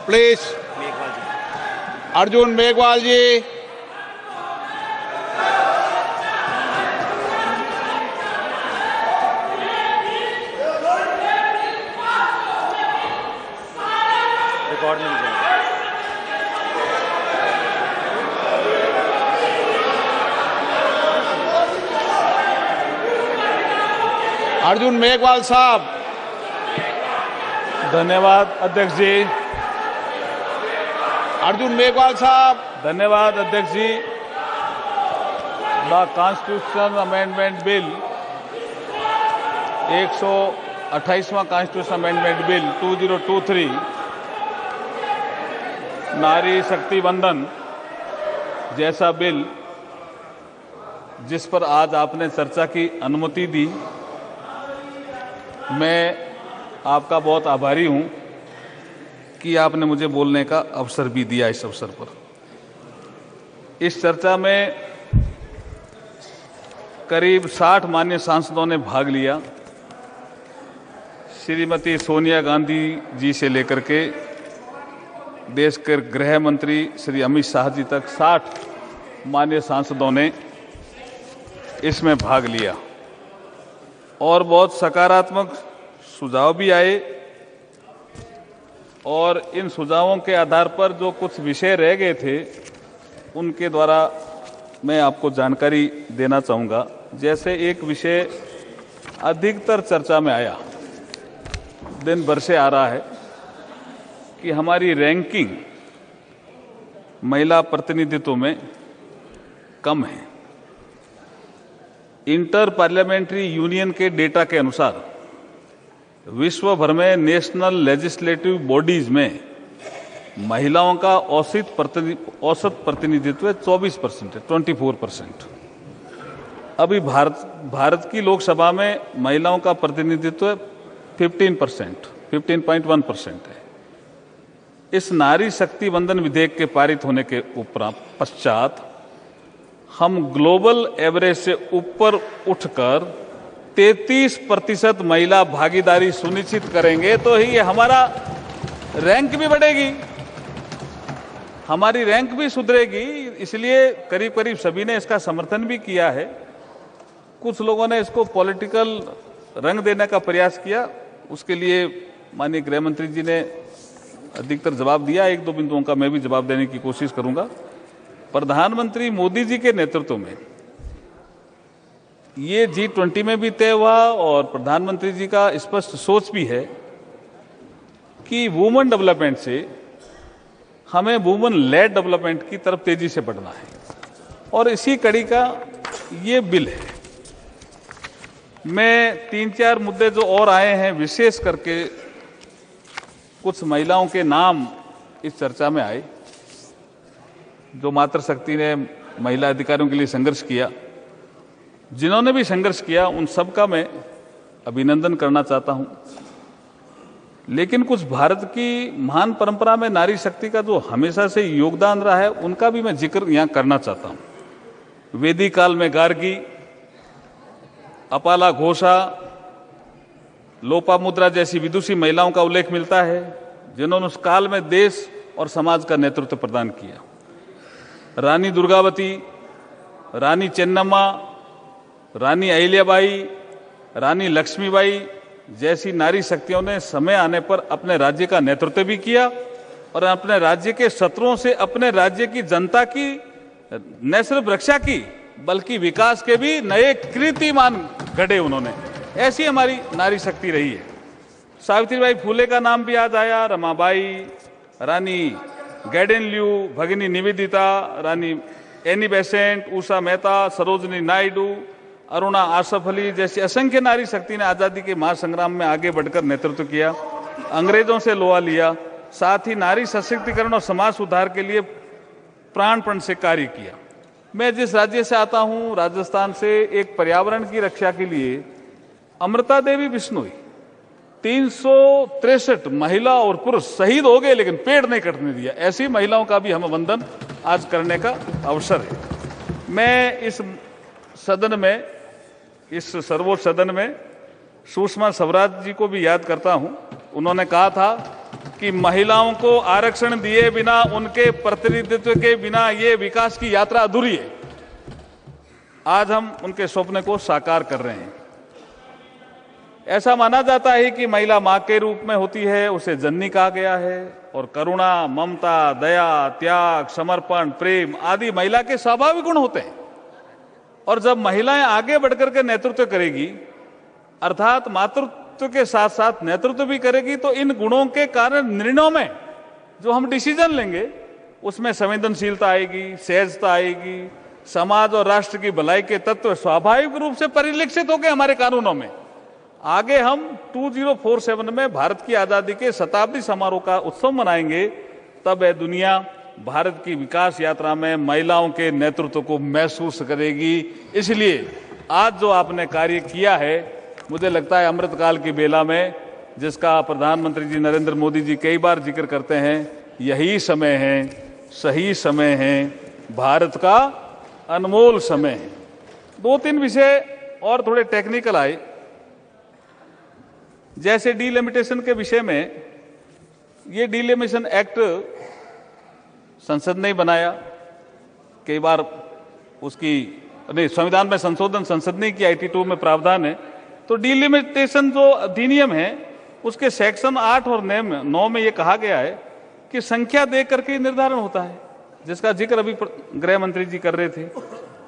Please. Arjun Meghwal ji. Record में लीजिए। अर्जुन मेघवाल साहब। धन्यवाद अध्यक्ष जी। अर्जुन मेघवाल साहब। धन्यवाद अध्यक्ष ji. The constitution amendment bill 128वां कॉन्स्टिट्यूशन अमेंडमेंट बिल 2023 नारी शक्ति वंदन जैसा बिल जिस पर आज आपने चर्चा की अनुमति दी, मैं आपका बहुत आभारी हूं कि आपने मुझे बोलने का अवसर भी दिया। इस अवसर पर इस चर्चा में करीब 60 माननीय सांसदों ने भाग लिया। श्रीमती सोनिया गांधी जी से लेकर के देश के गृह मंत्री श्री अमित शाह जी तक 60 माननीय सांसदों ने इसमें भाग लिया और बहुत सकारात्मक सुझाव भी आए। और इन सुझावों के आधार पर जो कुछ विषय रह गए थे उनके द्वारा मैं आपको जानकारी देना चाहूँगा। जैसे एक विषय अधिकतर चर्चा में आया, दिन भर से आ रहा है, कि हमारी रैंकिंग महिला प्रतिनिधित्व में कम है। इंटर पार्लियामेंट्री यूनियन के डेटा के अनुसार विश्व भर में नेशनल लेजिस्लेटिव बॉडीज में महिलाओं का औसत प्रतिनिधित्व 24% है, 24%। अभी भारत की लोकसभा में महिलाओं का प्रतिनिधित्व 15%, 15.1% है। इस नारी शक्ति वंदन विधेयक के पारित होने के पश्चात हम ग्लोबल एवरेज से ऊपर उठकर 33% महिला भागीदारी सुनिश्चित करेंगे तो ही हमारा रैंक भी बढ़ेगी, हमारी रैंक भी सुधरेगी। इसलिए करीब करीब सभी ने इसका समर्थन भी किया है। कुछ लोगों ने इसको पॉलिटिकल रंग देने का प्रयास किया, उसके लिए माननीय गृह मंत्री जी ने अधिकतर जवाब दिया। एक दो बिंदुओं का मैं भी जवाब देने की कोशिश करूंगा। प्रधानमंत्री मोदी जी के नेतृत्व में ये G20 में भी तय हुआ और प्रधानमंत्री जी का स्पष्ट सोच भी है कि वुमेन डेवलपमेंट से हमें वुमेन लेड डेवलपमेंट की तरफ तेजी से बढ़ना है और इसी कड़ी का ये बिल है। मैं 3-4 मुद्दे जो और आए हैं, विशेष करके कुछ महिलाओं के नाम इस चर्चा में आए जो मातृशक्ति ने महिला अधिकारियों के लिए संघर्ष किया। जिन्होंने भी संघर्ष किया उन सब का मैं अभिनंदन करना चाहता हूं। लेकिन कुछ भारत की महान परंपरा में नारी शक्ति का जो हमेशा से योगदान रहा है उनका भी मैं जिक्र यहां करना चाहता हूं। वैदिक काल में गार्गी, अपाला घोषा, लोपामुद्रा जैसी विदुषी महिलाओं का उल्लेख मिलता है जिन्होंने उस काल में देश और समाज का नेतृत्व प्रदान किया। रानी दुर्गावती, रानी चेन्नम्मा, रानी अहिल्याबाई, रानी लक्ष्मीबाई जैसी नारी शक्तियों ने समय आने पर अपने राज्य का नेतृत्व भी किया और अपने राज्य के शत्रुओं से अपने राज्य की जनता की न सिर्फ रक्षा की बल्कि विकास के भी नए कीर्तिमान गढ़े उन्होंने। ऐसी हमारी नारी शक्ति रही है। सावित्रीबाई फूले का नाम भी याद आया, रमाबाई, रानी गैडेनल्यू, भगिनी निवेदिता, रानी एनी बेसेंट, उषा मेहता, सरोजनी नायडू, अरुणा आसफ अली जैसी असंख्य नारी शक्ति ने आज़ादी के महासंग्राम में आगे बढ़कर नेतृत्व किया, अंग्रेजों से लोहा लिया, साथ ही नारी सशक्तिकरण और समाज सुधार के लिए प्राणपण से कार्य किया। मैं जिस राज्य से आता हूं, राजस्थान से, एक पर्यावरण की रक्षा के लिए अमृता देवी बिश्नोई 363 महिला और पुरुष शहीद हो गए लेकिन पेड़ नहीं कटने दिया। ऐसी महिलाओं का भी हम वंदन आज करने का अवसर है। मैं इस सदन में, इस सर्वोच्च सदन में सुषमा स्वराज जी को भी याद करता हूं। उन्होंने कहा था कि महिलाओं को आरक्षण दिए बिना, उनके प्रतिनिधित्व के बिना ये विकास की यात्रा अधूरी है। आज हम उनके सपने को साकार कर रहे हैं। ऐसा माना जाता है कि महिला मां के रूप में होती है, उसे जननी कहा गया है, और करुणा, ममता, दया, त्याग, समर्पण, प्रेम आदि महिला के स्वाभाविक गुण होते हैं। और जब महिलाएं आगे बढ़कर के नेतृत्व करेगी, अर्थात मातृत्व के साथ साथ नेतृत्व भी करेगी, तो इन गुणों के कारण निर्णयों में जो हम डिसीजन लेंगे उसमें संवेदनशीलता आएगी, सहजता आएगी, समाज और राष्ट्र की भलाई के तत्व स्वाभाविक रूप से परिलक्षित होंगे हमारे कानूनों में। आगे हम 2047 में भारत की आजादी के शताब्दी समारोह का उत्सव मनाएंगे, तब यह दुनिया भारत की विकास यात्रा में महिलाओं के नेतृत्व को महसूस करेगी। इसलिए आज जो आपने कार्य किया है, मुझे लगता है अमृतकाल की बेला में, जिसका प्रधानमंत्री जी नरेंद्र मोदी जी कई बार जिक्र करते हैं, यही समय है, सही समय है, भारत का अनमोल समय है। 2-3 विषय और थोड़े टेक्निकल आए, जैसे डीलिमिटेशन के विषय में। ये डीलिमिटेशन एक्ट संसद ने बनाया, कई बार उसकी नहीं, संविधान में संशोधन संसद ने किया, 82 में प्रावधान है। तो डीलिमिटेशन जो अधिनियम है, उसके सेक्शन 8 और 9 में ये कहा गया है कि संख्या दे करके निर्धारण होता है, जिसका जिक्र अभी गृह मंत्री जी कर रहे थे।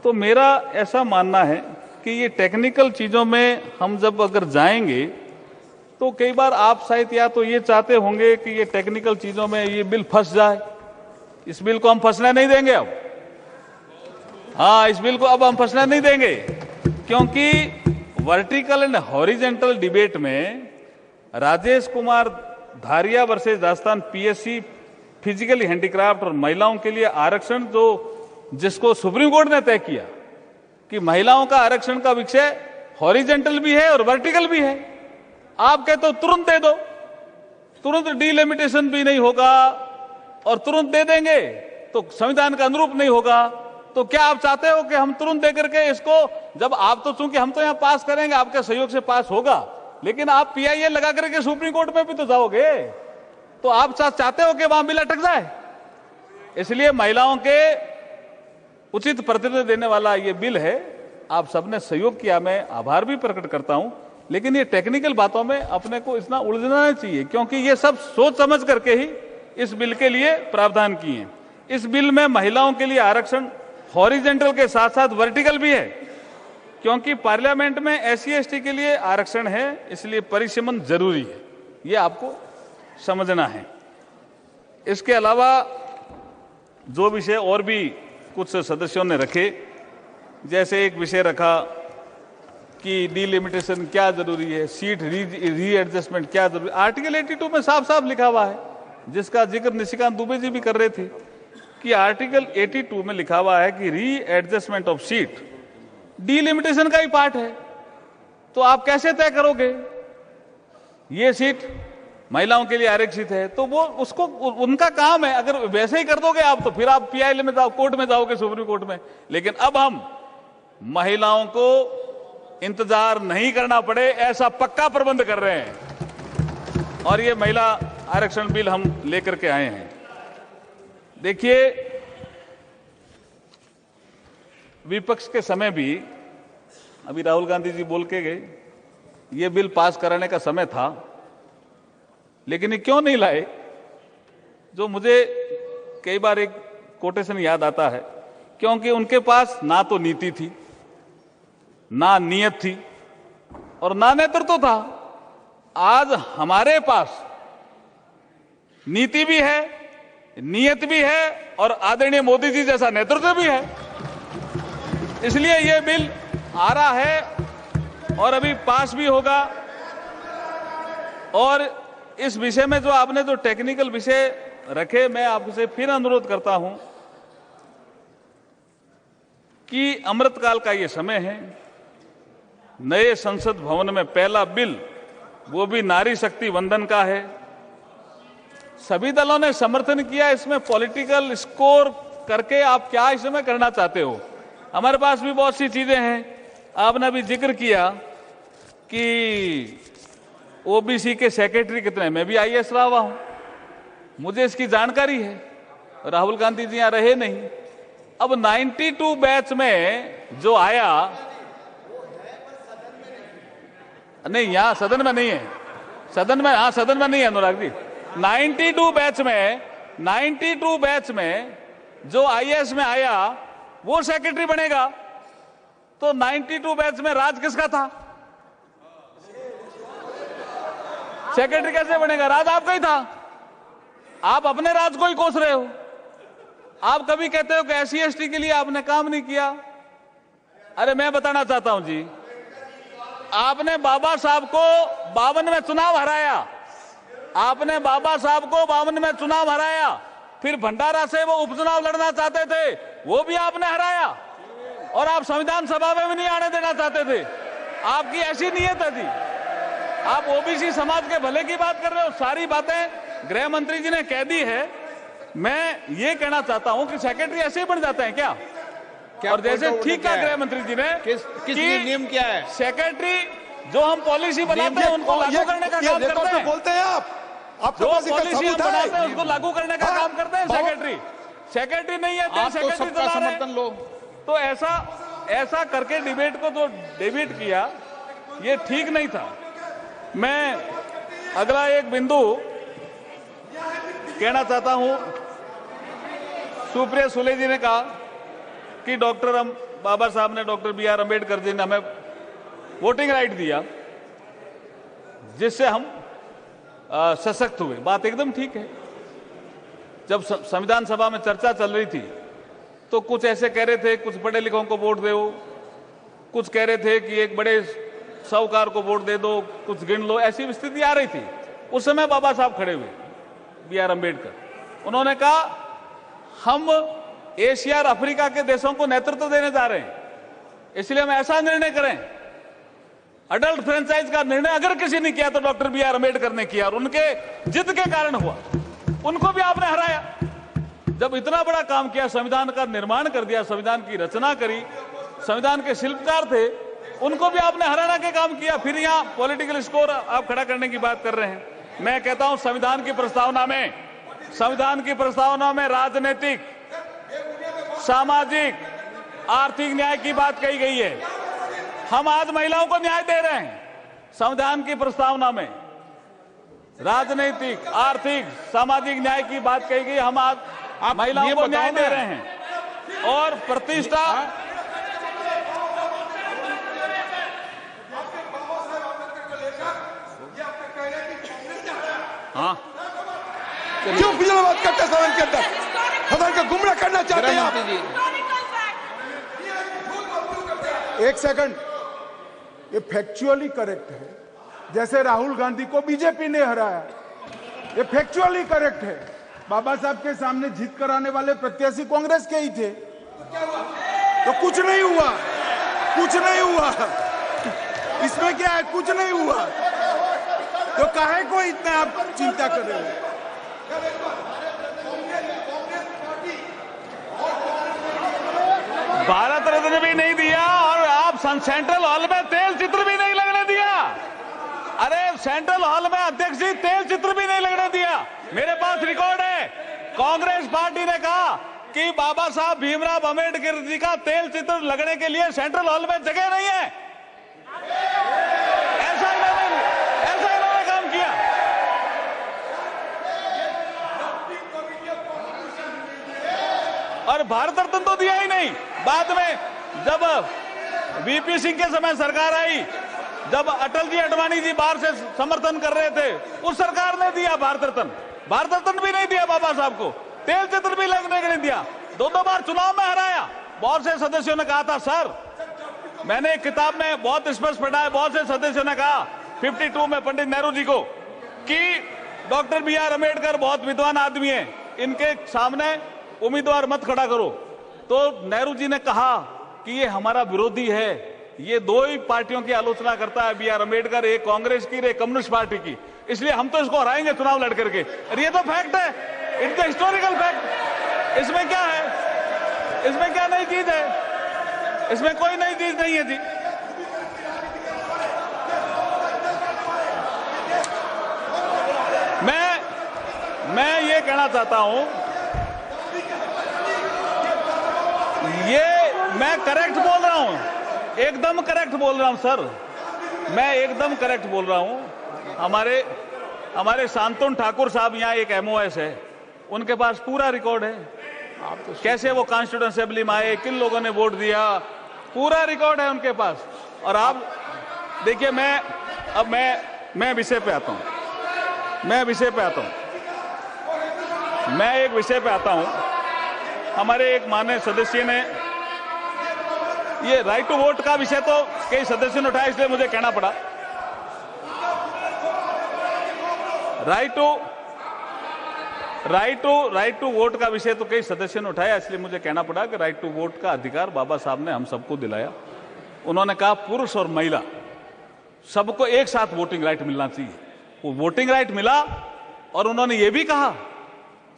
तो मेरा ऐसा मानना है कि ये टेक्निकल चीजों में हम जब अगर जाएंगे, तो कई बार आप शायद या तो ये चाहते होंगे कि ये टेक्निकल चीजों में ये बिल फंस जाए। इस बिल को हम फंसने नहीं देंगे अब। हाँ, इस बिल को अब हम फंसने नहीं देंगे, क्योंकि वर्टिकल एंड हॉरिजेंटल डिबेट में Rajesh Kumar Dhariya versus Rajasthan PSC physically handicraft और महिलाओं के लिए आरक्षण, जो जिसको सुप्रीम कोर्ट ने तय किया कि महिलाओं का आरक्षण का विषय हॉरिजेंटल भी है और वर्टिकल भी है। आप कहते हो तुरंत दे दो, तुरंत डीलिमिटेशन भी नहीं होगा और तुरंत दे देंगे तो संविधान का अनुरूप नहीं होगा। तो क्या आप चाहते हो कि हम तुरंत दे करके इसको, जब आप तो, चूंकि हम तो यहां पास करेंगे, आपके सहयोग से पास होगा, लेकिन आप पीआईएल लगा करके सुप्रीम कोर्ट में भी तो जाओगे, तो आप चाहते हो कि वहां बिल अटक जाए। इसलिए महिलाओं के उचित प्रतिनिधित्व देने वाला ये बिल है। आप सबने सहयोग किया, मैं आभार भी प्रकट करता हूं, लेकिन ये टेक्निकल बातों में अपने को इतना उलझना नहीं चाहिए, क्योंकि ये सब सोच समझ करके ही इस बिल के लिए प्रावधान किए हैं। इस बिल में महिलाओं के लिए आरक्षण हॉरिजेंटल के साथ साथ वर्टिकल भी है, क्योंकि पार्लियामेंट में एससी एसटी के लिए आरक्षण है, इसलिए परिसीमन जरूरी है। ये आपको समझना है। इसके अलावा जो विषय और भी कुछ सदस्यों ने रखे, जैसे एक विषय रखा कि डीलिमिटेशन क्या जरूरी है, सीट रीएडजस्टमेंट क्या जरूरी। आर्टिकल 82 में साफ साफ लिखा हुआ है, जिसका जिक्र निशिकांत दुबे जी भी कर रहे थे, कि आर्टिकल 82 में लिखा हुआ है कि रीएडजस्टमेंट ऑफ सीट डीलिमिटेशन का ही पार्ट है। तो आप कैसे तय करोगे ये सीट महिलाओं के लिए आरक्षित है? तो वो उसको उनका काम है। अगर वैसे ही कर दोगे आप, तो फिर आप पीआईएल में जाओ, कोर्ट में जाओगे, सुप्रीम कोर्ट में। लेकिन अब हम महिलाओं को इंतजार नहीं करना पड़े, ऐसा पक्का प्रबंध कर रहे हैं, और ये महिला आरक्षण बिल हम लेकर के आए हैं। देखिए, विपक्ष के समय भी, अभी राहुल गांधी जी बोल के गए, ये बिल पास कराने का समय था, लेकिन ये क्यों नहीं लाए? जो मुझे कई बार एक कोटेशन याद आता है, क्योंकि उनके पास ना तो नीति थी, ना नियत थी, और ना नेतृत्व था। आज हमारे पास नीति भी है, नियत भी है, और आदरणीय मोदी जी जैसा नेतृत्व भी है। इसलिए ये बिल आ रहा है और अभी पास भी होगा। और इस विषय में जो आपने जो टेक्निकल विषय रखे, मैं आपसे फिर अनुरोध करता हूं कि अमृतकाल का ये समय है। नए संसद भवन में पहला बिल, वो भी नारी शक्ति वंदन का है। सभी दलों ने समर्थन किया। इसमें पॉलिटिकल स्कोर करके आप क्या इसमें करना चाहते हो? हमारे पास भी बहुत सी चीजें हैं। आपने अभी जिक्र किया कि ओबीसी के सेक्रेटरी कितने, मैं भी आईएएस रहा हुआ हूं, मुझे इसकी जानकारी है, राहुल गांधी जी यहां रहे नहीं। अब 92 बैच में जो आया, नहीं यहां सदन में नहीं है, सदन में, हाँ सदन में नहीं है अनुराग जी। 92 बैच में जो आईएएस में आया वो सेक्रेटरी बनेगा, तो 92 बैच में राज किसका था? सेक्रेटरी कैसे बनेगा? राज आपका ही था। आप अपने राज को ही कोस रहे हो। आप कभी कहते हो कि एससी एसटी के लिए आपने काम नहीं किया। अरे मैं बताना चाहता हूं जी, आपने बाबा साहब को 52 में चुनाव हराया, आपने बाबा साहब को 52 में चुनाव हराया, फिर भंडारा से वो उपचुनाव लड़ना चाहते थे, वो भी आपने हराया, और आप संविधान सभा में भी नहीं आने देना चाहते थे। आपकी ऐसी नीयत है थी। आप ओबीसी समाज के भले की बात कर रहे हो। सारी बातें गृह मंत्री जी ने कह दी है। मैं ये कहना चाहता हूं कि सेक्रेटरी ऐसे ही बन जाते हैं क्या? और जैसे ठीक कहा गृह मंत्री जी ने, किस नियम क्या है? सेक्रेटरी जो हम पॉलिसी बनाते हैं उनको लागू करने का काम करते हैं। बोलते हैं आप जो पॉलिसी हम बनाते हैं उसको लागू करने का काम करते हैं सेक्रेटरी नहीं है, आप तो सबका समर्थन लो। तो ऐसा करके डिबेट को जो डिबेट किया ये ठीक नहीं था। मैं अगला एक बिंदु कहना चाहता हूं। सुप्रिया सुले जी ने कहा कि बाबा साहब ने, डॉक्टर BR अम्बेडकर जी ने हमें वोटिंग राइट दिया जिससे हम सशक्त हुए। बात एकदम ठीक है। जब संविधान सभा में चर्चा चल रही थी तो कुछ ऐसे कह रहे थे कुछ पढ़े लिखों को वोट दो, कुछ कह रहे थे कि एक बड़े साहूकार को वोट दे दो, कुछ गिन लो, ऐसी स्थिति आ रही थी। उस समय बाबा साहब खड़े हुए, BR अम्बेडकर, उन्होंने कहा हम एशिया और अफ्रीका के देशों को नेतृत्व देने जा रहे हैं, इसलिए हम ऐसा निर्णय करें। अडल्ट फ्रेंचाइज का निर्णय अगर किसी ने किया तो डॉक्टर BR अम्बेडकर ने किया, और उनके जिद के कारण हुआ। उनको भी आपने हराया। जब इतना बड़ा काम किया, संविधान का निर्माण कर दिया, संविधान की रचना करी, संविधान के शिल्पकार थे, उनको भी आपने हराना के काम किया। फिर यहां पॉलिटिकल स्कोर आप खड़ा करने की बात कर रहे हैं। मैं कहता हूं संविधान की प्रस्तावना में राजनीतिक, सामाजिक, आर्थिक न्याय की बात कही गई है। हम आज महिलाओं को न्याय दे रहे हैं। संविधान की प्रस्तावना में राजनीतिक, आर्थिक, सामाजिक न्याय की बात कही गई। हम आज महिलाओं को न्याय दे रहे हैं और प्रतिष्ठा। हाँ, क्यों फिजलाबाद करते हैं सदन के अंदर? सदन का गुमराह करना चाहते हैं आप। एक सेकंड, ये फैक्चुअली करेक्ट है। जैसे राहुल गांधी को बीजेपी ने हराया, ये फैक्चुअली करेक्ट है। बाबा साहब के सामने जीत कराने वाले प्रत्याशी कांग्रेस के ही थे, तो कुछ नहीं हुआ, कुछ नहीं हुआ। इसमें क्या है? कुछ नहीं हुआ, तो काहे को इतना आप चिंता कर रहे हो? भारत रत्न भी नहीं दिया और आप सेंट्रल हॉल में तेल चित्र भी नहीं लगने दिया। अरे सेंट्रल हॉल में अध्यक्ष जी तेल चित्र भी नहीं लगने दिया। मेरे पास रिकॉर्ड है। कांग्रेस पार्टी ने कहा कि बाबा साहब भीमराव अम्बेडकर जी का तेल चित्र लगने के लिए सेंट्रल हॉल में जगह नहीं है। ऐसा इन्होंने काम किया। और भारत रत्न तो दिया ही नहीं। बाद में जब VP सिंह के समय सरकार आई, जब अटल जी अडवाणी जी बाहर से समर्थन कर रहे थे, उस सरकार ने दिया भारत रत्न भी नहीं दिया बाबा साहब को, तेल चित्र भी लगने के नहीं दिया। 2 बार चुनाव में हराया। बहुत से सदस्यों ने कहा था, सर मैंने एक किताब में बहुत स्पष्ट पढ़ा है, बहुत से सदस्यों ने कहा 52 में पंडित नेहरू जी को कि डॉक्टर BR अम्बेडकर बहुत विद्वान आदमी है, इनके सामने उम्मीदवार मत खड़ा करो। तो नेहरू जी ने कहा कि ये हमारा विरोधी है, ये 2 ही पार्टियों की आलोचना करता है, BR अम्बेडकर, एक कांग्रेस की, एक कम्युनिस्ट पार्टी की, इसलिए हम तो इसको हराएंगे चुनाव लड़ करके। और ये तो फैक्ट है, इट्स द हिस्टोरिकल फैक्ट। इसमें क्या है? इसमें क्या नई चीज है? इसमें कोई नई चीज नहीं है जी। मैं ये कहना चाहता हूं, ये मैं करेक्ट बोल रहा हूं, एकदम करेक्ट बोल रहा हूं सर, मैं एकदम करेक्ट बोल रहा हूं। हमारे शांतनु ठाकुर साहब यहाँ एक एमओएस है, उनके पास पूरा रिकॉर्ड है, कैसे वो कॉन्स्टिट्यूएंट असेंबली में आए, किन लोगों ने वोट दिया, पूरा रिकॉर्ड है उनके पास। और आप देखिए, मैं विषय पे आता हूं, मैं एक विषय पे आता हूं। हमारे एक माननीय सदस्य ने ये राइट टू वोट का विषय तो कई सदस्यों ने उठाया, इसलिए मुझे कहना पड़ा। राइट टू वोट का विषय तो कई सदस्यों ने उठाया, इसलिए मुझे कहना पड़ा कि राइट टू वोट का अधिकार बाबा साहब ने हम सबको दिलाया। उन्होंने कहा पुरुष और महिला सबको एक साथ वोटिंग राइट मिलना चाहिए। वो वोटिंग राइट मिला, और उन्होंने ये भी कहा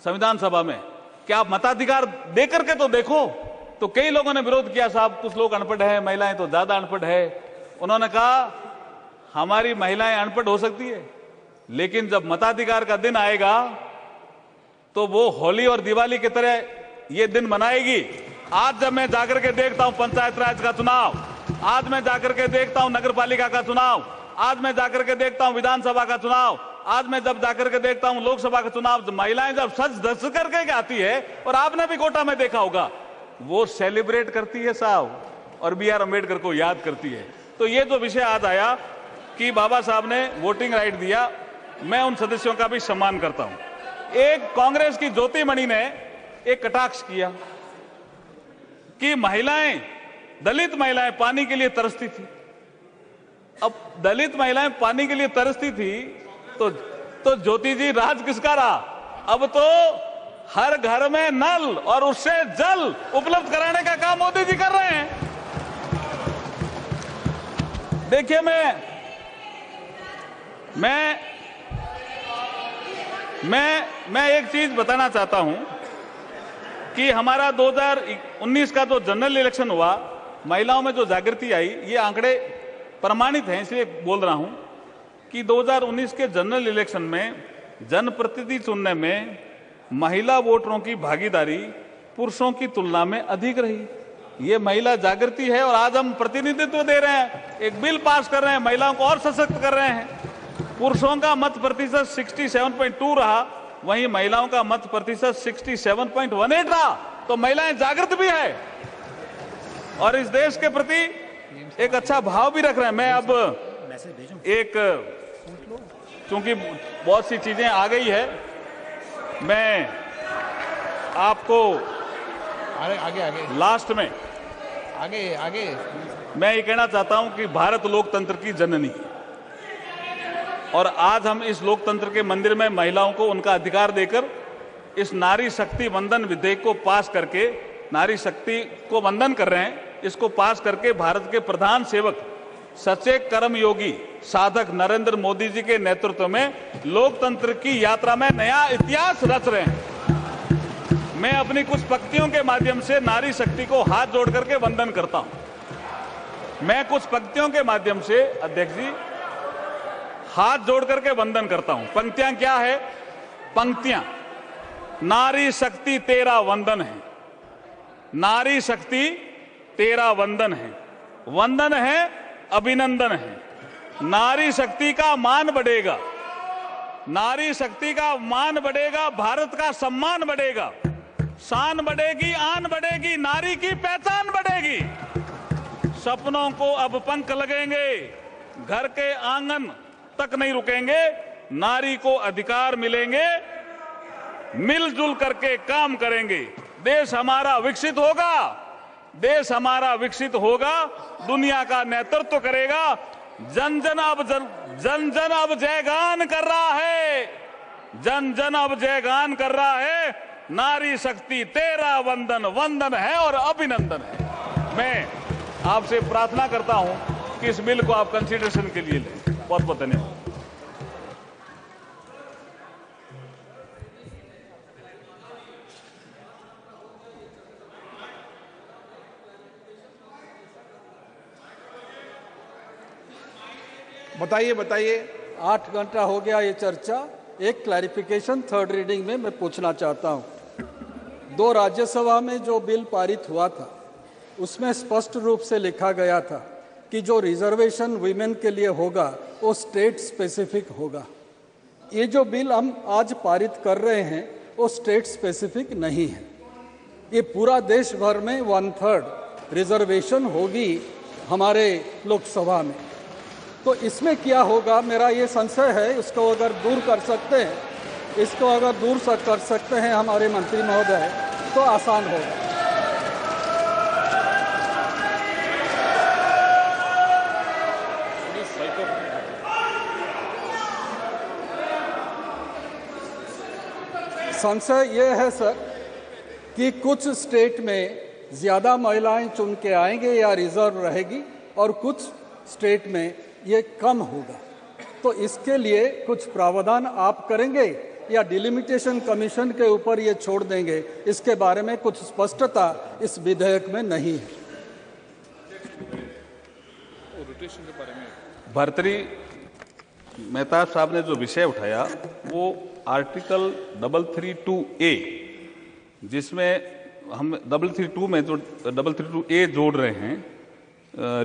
संविधान सभा में कि आप मताधिकार दे करके तो देखो। तो कई लोगों ने विरोध किया, साहब कुछ लोग अनपढ़ है, महिलाएं तो ज्यादा अनपढ़ है। उन्होंने कहा हमारी महिलाएं अनपढ़ हो सकती है, लेकिन जब मताधिकार का दिन आएगा तो वो होली और दिवाली की तरह ये दिन मनाएगी। आज जब मैं जाकर के देखता हूं पंचायत राज का चुनाव, आज मैं जाकर के देखता हूं नगर पालिका का चुनाव, आज मैं जाकर के देखता हूं विधानसभा का चुनाव, आज मैं जब जाकर के देखता हूं लोकसभा का चुनाव, महिलाएं जब सज धज करके आती है, और आपने भी कोटा में देखा होगा, वो सेलिब्रेट करती है साहब, और B.R. अम्बेडकर को याद करती है। तो ये जो विषय आज आया कि बाबा साहब ने वोटिंग राइट दिया, मैं उन सदस्यों का भी सम्मान करता हूं। एक कांग्रेस की ज्योतिमणि ने एक कटाक्ष किया कि महिलाएं, दलित महिलाएं पानी के लिए तरसती थी। अब दलित महिलाएं पानी के लिए तरसती थी तो ज्योति जी राज किसका रहा? अब तो हर घर में नल और उससे जल उपलब्ध कराने का काम मोदी जी कर रहे हैं। देखिए, मैं एक चीज बताना चाहता हूं कि हमारा 2019 का जो जनरल इलेक्शन हुआ, महिलाओं में जो जागृति आई, ये आंकड़े प्रमाणित हैं, इसलिए बोल रहा हूं कि 2019 के जनरल इलेक्शन में जनप्रतिनिधि चुनने में महिला वोटरों की भागीदारी पुरुषों की तुलना में अधिक रही। ये महिला जागृति है, और आज हम प्रतिनिधित्व दे रहे हैं, एक बिल पास कर रहे हैं, महिलाओं को और सशक्त कर रहे हैं। पुरुषों का मत प्रतिशत 67.2 रहा, वहीं महिलाओं का मत प्रतिशत 67.18 रहा। तो महिलाएं जागृत भी है और इस देश के प्रति एक अच्छा भाव भी रख रहे हैं। मैं अब चूंकि बहुत सी चीजें आ गई है, मैं आपको आगे लास्ट में आगे मैं ये कहना चाहता हूं कि भारत लोकतंत्र की जननी, और आज हम इस लोकतंत्र के मंदिर में महिलाओं को उनका अधिकार देकर इस नारी शक्ति वंदन विधेयक को पास करके नारी शक्ति को वंदन कर रहे हैं। इसको पास करके भारत के प्रधान सेवक सच्चे कर्मयोगी साधक नरेंद्र मोदी जी के नेतृत्व में लोकतंत्र की यात्रा में नया इतिहास रच रहे हैं। मैं अपनी कुछ पंक्तियों के माध्यम से नारी शक्ति को हाथ जोड़ करके वंदन करता हूं। मैं कुछ पंक्तियों के माध्यम से, अध्यक्ष जी, हाथ जोड़ करके वंदन करता हूं। पंक्तियां क्या है? पंक्तियां, नारी शक्ति तेरा वंदन है, नारी शक्ति तेरा वंदन है, वंदन है अभिनंदन है। नारी शक्ति का मान बढ़ेगा, नारी शक्ति का मान बढ़ेगा, भारत का सम्मान बढ़ेगा, शान बढ़ेगी, आन बढ़ेगी, नारी की पहचान बढ़ेगी। सपनों को अब पंख लगेंगे, घर के आंगन तक नहीं रुकेंगे, नारी को अधिकार मिलेंगे, मिलजुल करके काम करेंगे, देश हमारा विकसित होगा, देश हमारा विकसित होगा, दुनिया का नेतृत्व करेगा। जन जन अब जयगान कर रहा है, जन जन अब जयगान कर रहा है, नारी शक्ति तेरा वंदन, वंदन है और अभिनंदन है। मैं आपसे प्रार्थना करता हूं कि इस बिल को आप कंसीडरेशन के लिए लें। बहुत बहुत धन्यवाद। बताइए 8 घंटा हो गया ये चर्चा, एक क्लैरिफिकेशन थर्ड रीडिंग में मैं पूछना चाहता हूँ। 2 राज्यसभा में जो बिल पारित हुआ था उसमें स्पष्ट रूप से लिखा गया था कि जो रिजर्वेशन वीमेन के लिए होगा वो स्टेट स्पेसिफिक होगा। ये जो बिल हम आज पारित कर रहे हैं वो स्टेट स्पेसिफिक नहीं है। ये पूरा देश भर में 1/3 रिजर्वेशन होगी हमारे लोकसभा में। तो इसमें क्या होगा, मेरा ये संशय है, इसको अगर दूर कर सकते हैं, कर सकते हैं हमारे मंत्री महोदय तो आसान होगा। संशय ये है सर कि कुछ स्टेट में ज़्यादा महिलाएं चुन के आएंगे या रिजर्व रहेगी और कुछ स्टेट में ये कम होगा। तो इसके लिए कुछ प्रावधान आप करेंगे या डिलिमिटेशन कमीशन के ऊपर ये छोड़ देंगे? इसके बारे में कुछ स्पष्टता इस विधेयक में नहीं है। भर्तृहरि मेहता साहब ने जो विषय उठाया वो आर्टिकल 332A, जिसमें हम 332 में जो 332A जोड़ रहे हैं,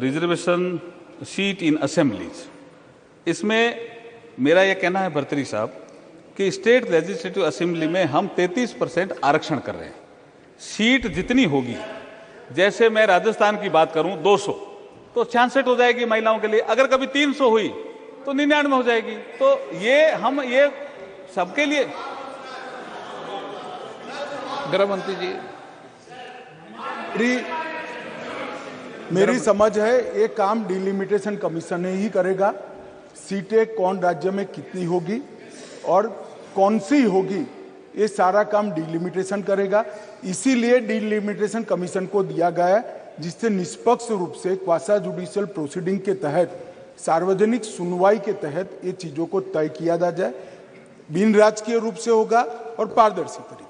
रिजर्वेशन सीट इन असेंबलीज, इसमें मेरा यह कहना है भर्तृहरि साहब कि स्टेट लेजिस्लेटिव असेंबली में हम 33% आरक्षण कर रहे हैं। सीट जितनी होगी, जैसे मैं राजस्थान की बात करूं 200, तो 66 हो जाएगी महिलाओं के लिए। अगर कभी 300 हुई तो 99 हो जाएगी। तो ये सबके लिए। गृह मंत्री जी, मेरी समझ है ये काम डिलिमिटेशन कमीशन ही करेगा। सीटें कौन राज्य में कितनी होगी और कौन सी होगी, ये सारा काम डिलिमिटेशन करेगा। इसीलिए डिलिमिटेशन कमीशन को दिया गया है, जिससे निष्पक्ष रूप से क्वासा जुडिशियल प्रोसीडिंग के तहत, सार्वजनिक सुनवाई के तहत ये चीजों को तय किया जाए, बिन राजकीय रूप से होगा और पारदर्शी तरीके।